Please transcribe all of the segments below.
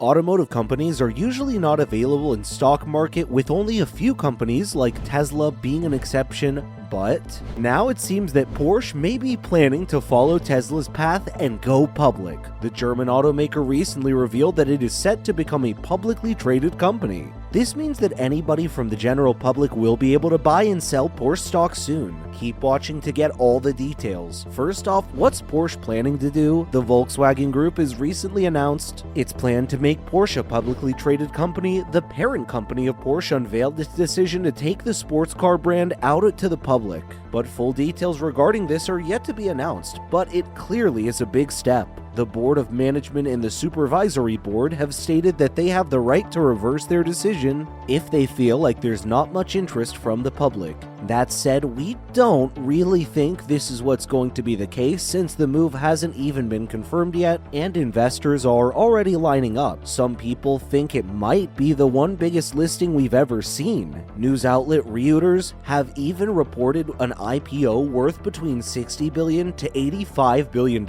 Automotive companies are usually not available in stock market, with only a few companies like Tesla being an exception, but now it seems that Porsche may be planning to follow Tesla's path and go public. The German automaker recently revealed that it is set to become a publicly traded company. This means that anybody from the general public will be able to buy and sell Porsche stock soon. Keep watching to get all the details. First off, what's Porsche planning to do? The Volkswagen Group has recently announced its plan to make Porsche a publicly traded company. The parent company of Porsche unveiled its decision to take the sports car brand out to the public. But full details regarding this are yet to be announced, but it clearly is a big step. The board of management and the supervisory board have stated that they have the right to reverse their decision if they feel like there's not much interest from the public. That said, we don't really think this is what's going to be the case, since the move hasn't even been confirmed yet and investors are already lining up. Some people think it might be the one biggest listing we've ever seen. News outlet Reuters have even reported an IPO worth between $60 billion to $85 billion.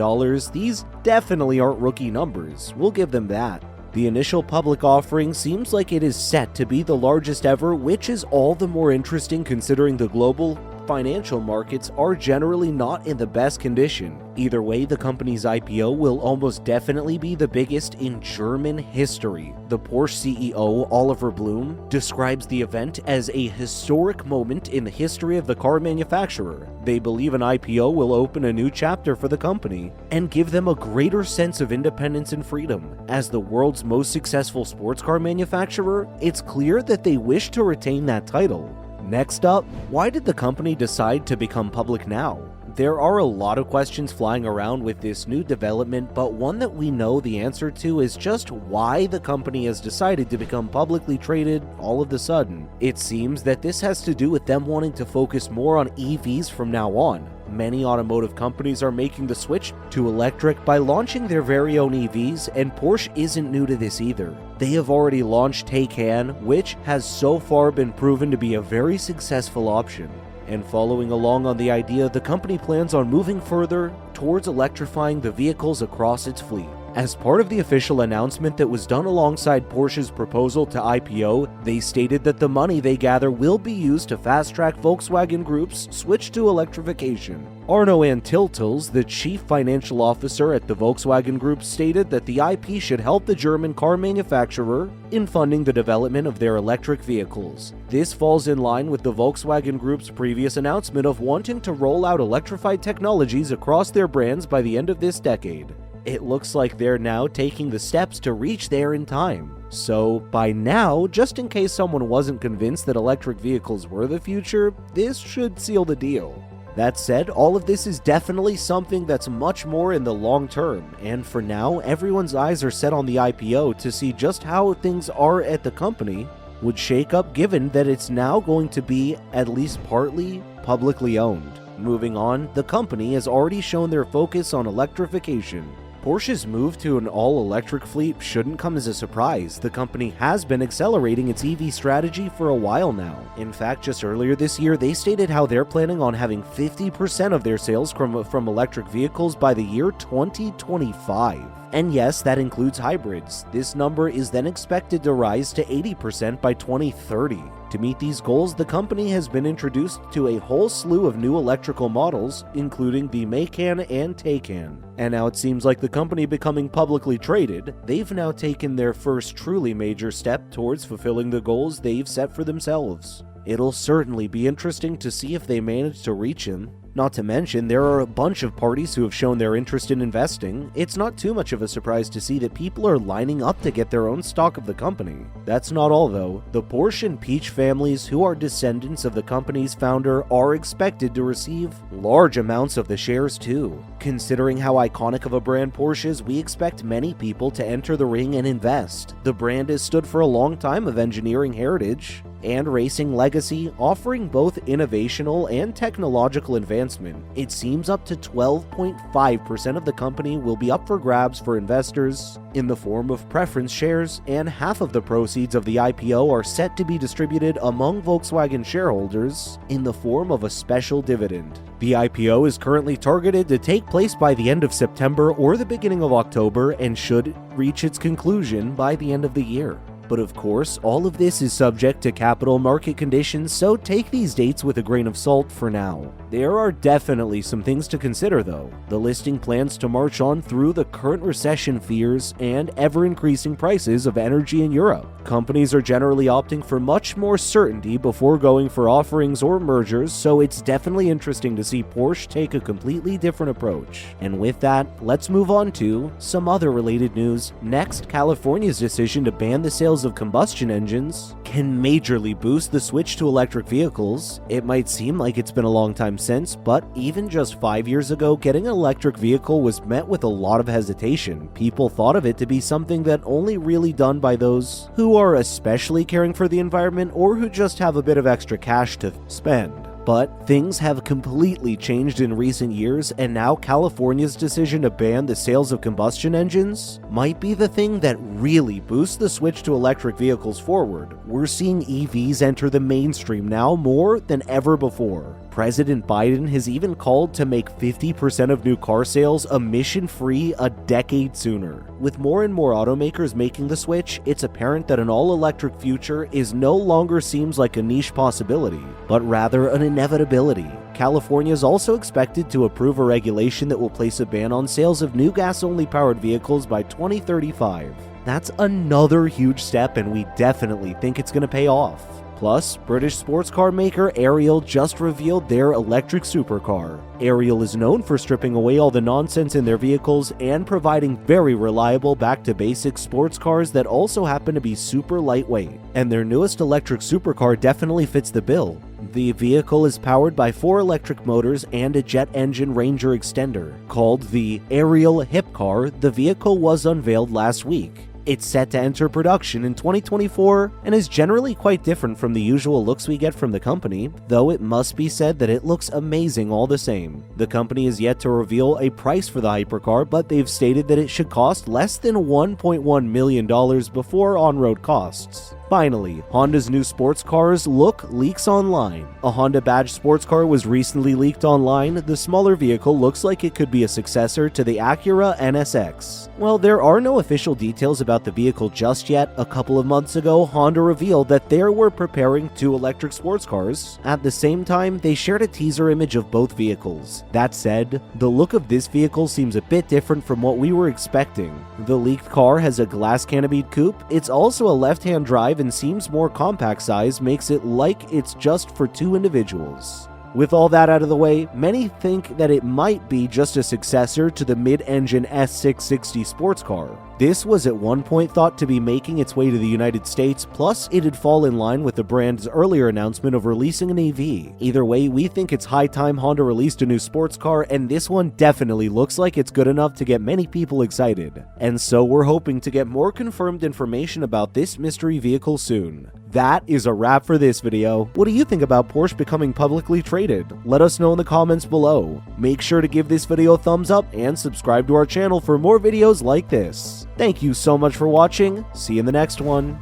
These definitely aren't rookie numbers, we'll give them that. The initial public offering seems like it is set to be the largest ever, which is all the more interesting considering the global financial markets are generally not in the best condition. Either way, the company's IPO will almost definitely be the biggest in German history. The Porsche CEO, Oliver Blume, describes the event as a historic moment in the history of the car manufacturer. They believe an IPO will open a new chapter for the company and give them a greater sense of independence and freedom. As the world's most successful sports car manufacturer, it's clear that they wish to retain that title. Next up, why did the company decide to become public now? There are a lot of questions flying around with this new development, but one that we know the answer to is just why the company has decided to become publicly traded all of a sudden. It seems that this has to do with them wanting to focus more on EVs from now on. Many automotive companies are making the switch to electric by launching their very own EVs, and Porsche isn't new to this either. They have already launched Taycan, which has so far been proven to be a very successful option. And following along on the idea, the company plans on moving further towards electrifying the vehicles across its fleet. As part of the official announcement that was done alongside Porsche's proposal to IPO, they stated that the money they gather will be used to fast-track Volkswagen Group's switch to electrification. Arno Antiltels, the chief financial officer at the Volkswagen Group, stated that the IP should help the German car manufacturer in funding the development of their electric vehicles. This falls in line with the Volkswagen Group's previous announcement of wanting to roll out electrified technologies across their brands by the end of this decade. It looks like they're now taking the steps to reach there in time. So, by now, just in case someone wasn't convinced that electric vehicles were the future, this should seal the deal. That said, all of this is definitely something that's much more in the long term, and for now, everyone's eyes are set on the IPO to see just how things are at the company would shake up, given that it's now going to be at least partly publicly owned. Moving on, the company has already shown their focus on electrification. Porsche's move to an all-electric fleet shouldn't come as a surprise. The company has been accelerating its EV strategy for a while now. In fact, just earlier this year, they stated how they're planning on having 50% of their sales from electric vehicles by the year 2025. And yes, that includes hybrids. This number is then expected to rise to 80% by 2030. To meet these goals, the company has been introduced to a whole slew of new electrical models, including the Macan and Taycan. And now it seems like the company becoming publicly traded, they've now taken their first truly major step towards fulfilling the goals they've set for themselves. It'll certainly be interesting to see if they manage to reach him. Not to mention, there are a bunch of parties who have shown their interest in investing. It's not too much of a surprise to see that people are lining up to get their own stock of the company. That's not all though. The Porsche and Peach families, who are descendants of the company's founder, are expected to receive large amounts of the shares too. Considering how iconic of a brand Porsche is, we expect many people to enter the ring and invest. The brand has stood for a long time of engineering heritage, and racing legacy, offering both innovational and technological advancement. It seems up to 12.5% of the company will be up for grabs for investors in the form of preference shares, and half of the proceeds of the IPO are set to be distributed among Volkswagen shareholders in the form of a special dividend. The IPO is currently targeted to take place by the end of September or the beginning of October and should reach its conclusion by the end of the year. But of course, all of this is subject to capital market conditions, so take these dates with a grain of salt for now. There are definitely some things to consider though. The listing plans to march on through the current recession fears and ever-increasing prices of energy in Europe. Companies are generally opting for much more certainty before going for offerings or mergers, so it's definitely interesting to see Porsche take a completely different approach. And with that, let's move on to some other related news. Next, California's decision to ban the sales of combustion engines can majorly boost the switch to electric vehicles. It might seem like it's been a long time since, but even just 5 years ago, getting an electric vehicle was met with a lot of hesitation. People thought of it to be something that only really done by those who are especially caring for the environment or who just have a bit of extra cash to spend. But things have completely changed in recent years, and now California's decision to ban the sales of combustion engines might be the thing that really boosts the switch to electric vehicles forward. We're seeing EVs enter the mainstream now more than ever before. President Biden has even called to make 50% of new car sales emission-free a decade sooner. With more and more automakers making the switch, it's apparent that an all-electric future is no longer seems like a niche possibility, but rather an inevitability. California is also expected to approve a regulation that will place a ban on sales of new gas-only powered vehicles by 2035. That's another huge step, and we definitely think it's going to pay off. Plus, British sports car maker Ariel just revealed their electric supercar. Ariel is known for stripping away all the nonsense in their vehicles and providing very reliable back-to-basics sports cars that also happen to be super lightweight. And their newest electric supercar definitely fits the bill. The vehicle is powered by 4 electric motors and a jet engine Ranger extender. Called the Ariel Hip Car, the vehicle was unveiled last week. It's set to enter production in 2024 and is generally quite different from the usual looks we get from the company, though it must be said that it looks amazing all the same. The company is yet to reveal a price for the hypercar, but they've stated that it should cost less than $1.1 million before on-road costs. Finally, Honda's new sports cars look leaks online. A Honda badge sports car was recently leaked online. The smaller vehicle looks like it could be a successor to the Acura NSX. While there are no official details about the vehicle just yet, a couple of months ago, Honda revealed that they were preparing 2 electric sports cars. At the same time, they shared a teaser image of both vehicles. That said, the look of this vehicle seems a bit different from what we were expecting. The leaked car has a glass canopied coupe. It's also a left-hand drive and seems more compact size, makes it like it's just for 2 individuals. With all that out of the way, many think that it might be just a successor to the mid-engine S660 sports car. This was at one point thought to be making its way to the United States, plus it'd fall in line with the brand's earlier announcement of releasing an EV. Either way, we think it's high time Honda released a new sports car, and this one definitely looks like it's good enough to get many people excited. And so we're hoping to get more confirmed information about this mystery vehicle soon. That is a wrap for this video. What do you think about Porsche becoming publicly traded? Let us know in the comments below. Make sure to give this video a thumbs up and subscribe to our channel for more videos like this. Thank you so much for watching. See you in the next one.